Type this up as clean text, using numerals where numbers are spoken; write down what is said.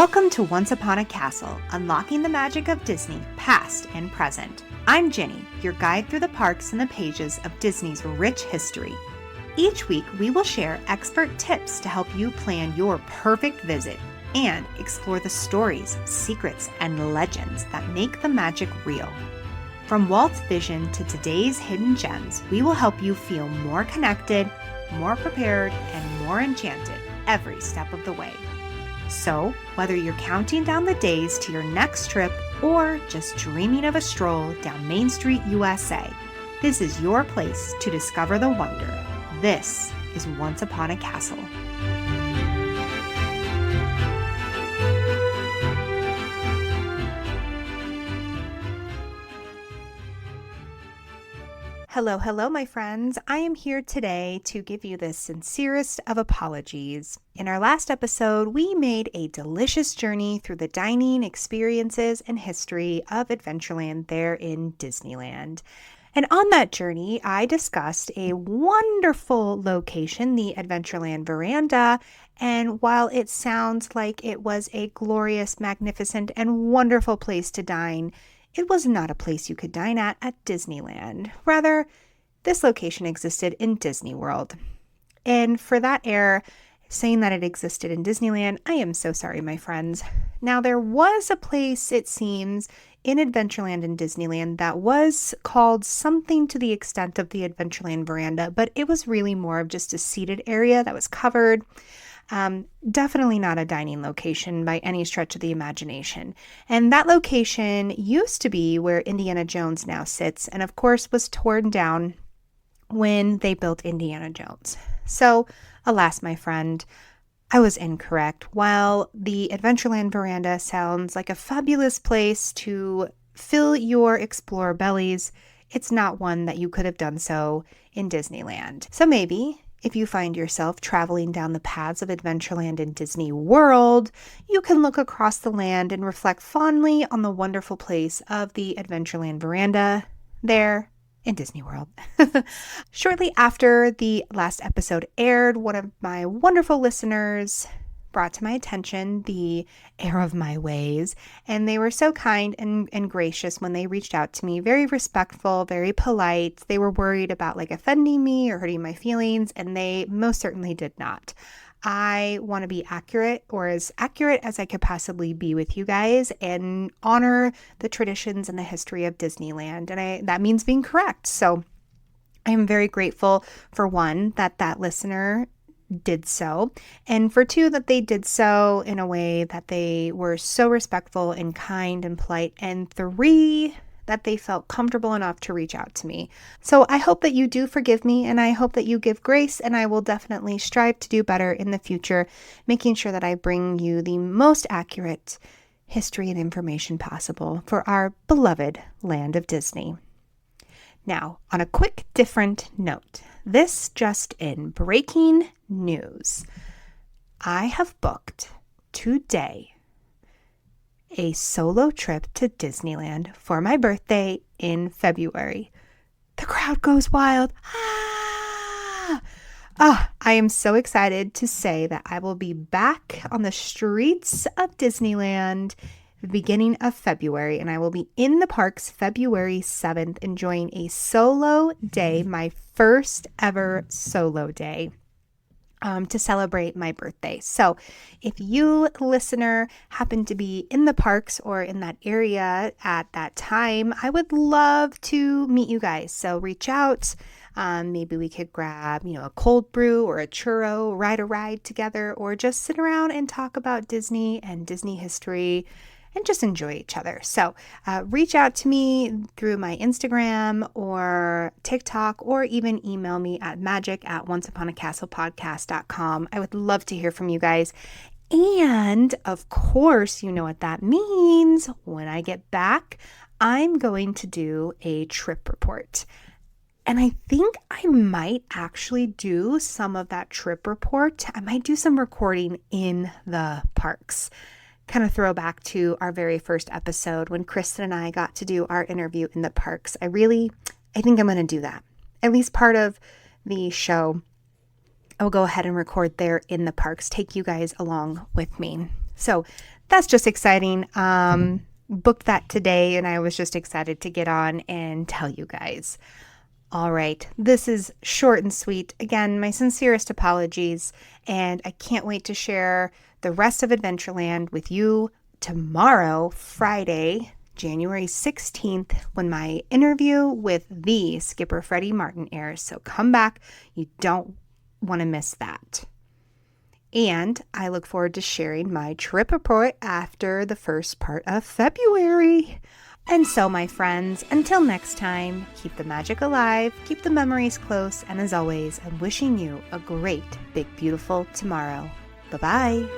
Welcome to Once Upon a Castle, unlocking the magic of Disney, past and present. I'm Ginny, your guide through the parks and the pages of Disney's rich history. Each week, we will share expert tips to help you plan your perfect visit and explore the stories, secrets, and legends that make the magic real. From Walt's vision to today's hidden gems, we will help you feel more connected, more prepared, and more enchanted every step of the way. So, whether you're counting down the days to your next trip or just dreaming of a stroll down Main Street, USA, this is your place to discover the wonder. This is Once Upon a Castle. Hello, my friends. I am here today to give you the sincerest of apologies. In our last episode, we made a delicious journey through the dining experiences and history of Adventureland there in Disneyland. And on that journey, I discussed a wonderful location, the Adventureland Veranda. And while it sounds like it was a glorious, magnificent, and wonderful place to dine, it was not a place you could dine at Disneyland. Rather, this location existed in Disney World. And for that error, saying that it existed in Disneyland, I am so sorry, my friends. Now, there was a place, it seems, in Adventureland and Disneyland that was called something to the extent of the Adventureland Veranda, but it was really more of just a seated area that was covered. Definitely not a dining location by any stretch of the imagination. And that location used to be where Indiana Jones now sits, and of course was torn down when they built Indiana Jones. So, alas, my friend, I was incorrect. While the Adventureland Veranda sounds like a fabulous place to fill your explorer bellies, it's not one that you could have done so in Disneyland. So maybe, if you find yourself traveling down the paths of Adventureland and Disney World, you can look across the land and reflect fondly on the wonderful place of the Adventureland Veranda there in Disney World. Shortly after the last episode aired, one of my wonderful listeners brought to my attention the error of my ways, and they were so kind and gracious when they reached out to me. Very respectful, very polite. They were worried about offending me or hurting my feelings, and they most certainly did not. I want to be accurate, or as accurate as I could possibly be with you guys, and honor the traditions and the history of Disneyland, and that means being correct. So I am very grateful, for one, that listener did so, and for two, that they did so in a way that they were so respectful and kind and polite, and three, that they felt comfortable enough to reach out to me. So I hope that you do forgive me, and I hope that you give grace, and I will definitely strive to do better in the future, making sure that I bring you the most accurate history and information possible for our beloved land of Disney. Now, on a quick different note, this just in, breaking news. I have booked today a solo trip to Disneyland for my birthday in February. The crowd goes wild. I am so excited to say that I will be back on the streets of Disneyland the beginning of February, and I will be in the parks February 7th enjoying a solo day, my first ever solo day, to celebrate my birthday. So if you, listener, happen to be in the parks or in that area at that time, I would love to meet you guys. So reach out. Maybe we could grab, a cold brew or a churro, ride a ride together, or just sit around and talk about Disney and Disney history and just enjoy each other. So reach out to me through my Instagram or TikTok, or even email me at magic@onceuponacastlepodcast.com. I would love to hear from you guys. And of course, you know what that means. When I get back, I'm going to do a trip report. And I think I might actually do some of that trip report. I might do some recording in the parks. Kind of throw back to our very first episode when Kristen and I got to do our interview in the parks. I think I'm going to do that. At least part of the show, I'll go ahead and record there in the parks, take you guys along with me. So that's just exciting. Booked that today, and I was just excited to get on and tell you guys. All right, this is short and sweet. Again, my sincerest apologies, and I can't wait to share the rest of Adventureland with you tomorrow, Friday, January 16th, when my interview with the skipper Freddie Martin airs. So come back. You don't want to miss that. And I look forward to sharing my trip report after the first part of February. And so, my friends, until next time, keep the magic alive, keep the memories close, and as always, I'm wishing you a great, big, beautiful tomorrow. Bye-bye.